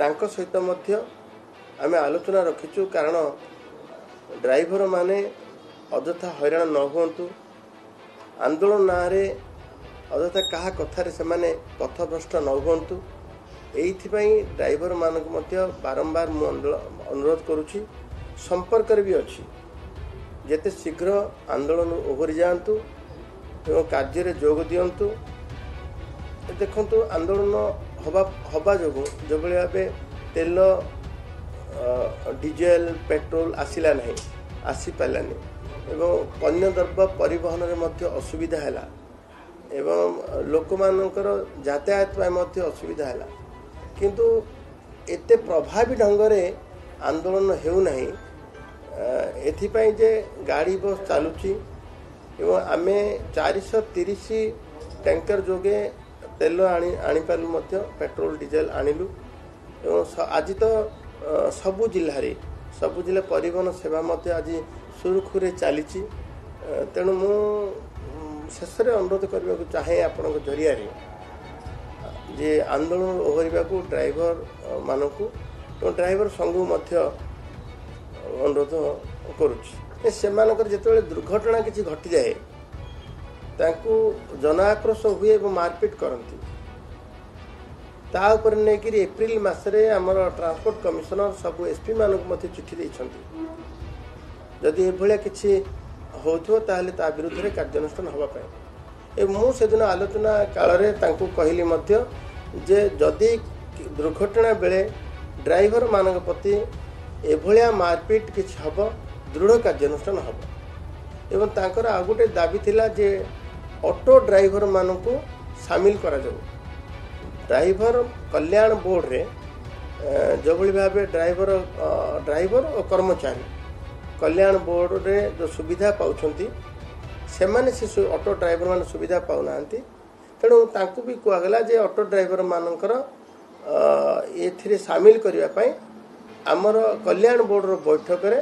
तांको सहित मध्य आमे आलोचना रखिचु कारण ड्राइवर माने अजथा हैरान न हुंतु आंदोलन नारे अजथा कहा कथार से माने पथभ्रष्ट न हुंतु एइथिपाई ड्राइवर मानक मध्य बारंबार मु अनुरोध करुछि संपर्क भी अच्छी जेते शीघ्र आंदोलन ओहरी जातु एवं कार्य जोग दिंतु देखु आंदोलन हवा जो जो भाव तेल डीजेल पेट्रोल आसला नहीं आसी पारानी एवं अन्य द्रव्य परिवहन में असुविधा है एवं लोक मानकर यातायात असुविधा है किंतु एते प्रभावी ढंग से आंदोलन होना एथिपाई जे गाड़ी बस चलुची एवं आमे 430 टैंकर जोगे तेल आनीपारू पेट्रोल डीजेल आणिलु एवं आज तो सबु जिला परिवहन सेवा आज सुरखुरे चली तेणु मु शेष अनुरोध करने को चाहे आपण जरिया जे आंदोलन ओहरिबा को ड्राइवर मानक ड्राइवर संघ अनुरोध करुच्ची से जिते दुर्घटना किसी घटी जाए तांकु जन आक्रोश हुए और मारपिट करती तापर नहीं एप्रिल मसरे आमर ट्रांसपोर्ट कमिशनर सब एसपी मानक चिठी देइछंती जदि एभलिया किछि होथो ताहले ता विरुद्ध रे कार्यानुष्ठान होबापाई मु सेदिन आलोचना काल रे तांकु कहली मध्य जे जदि दुर्घटना बेले ड्राइवर मानक प्रति एभलिया मारपिट किछि हबो दृढ़ कार्यानुष्ठान हबो एवं तांकर आ गोटे दाबी थिला जे ऑटो ड्राइवर मानकु शामिल करा जाऊ ड्राइवर कल्याण बोर्ड रे जो भाव ड्राइवर और कर्मचारी कल्याण बोर्ड रे जो सुविधा पाउछंती सेमाने से ऑटो ड्राइवर मान सुविधा पाउना तेणु तांकु भी कहगला जे ऑटो ड्राइवर मानकर एथिरे शामिल करिवा पई आमर कल्याण बोर्ड रो बैठक रे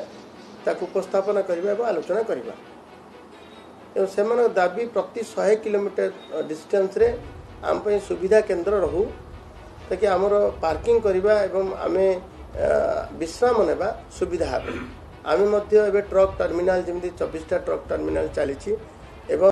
ताकु उपस्थापना करिवा एवं आलोचना करिवा एवं सेमान दाबी प्रति 100 किलोमीटर डिस्टेंस रे आम पे सुविधा केंद्र रहू ताकि आमर पार्किंग करवा एवं आमे विश्राम नेबा सुविधा आमे मध्य एबे ट्रक टर्मिनाल जमी 24टा ट्रक टर्मिनाल चली एवं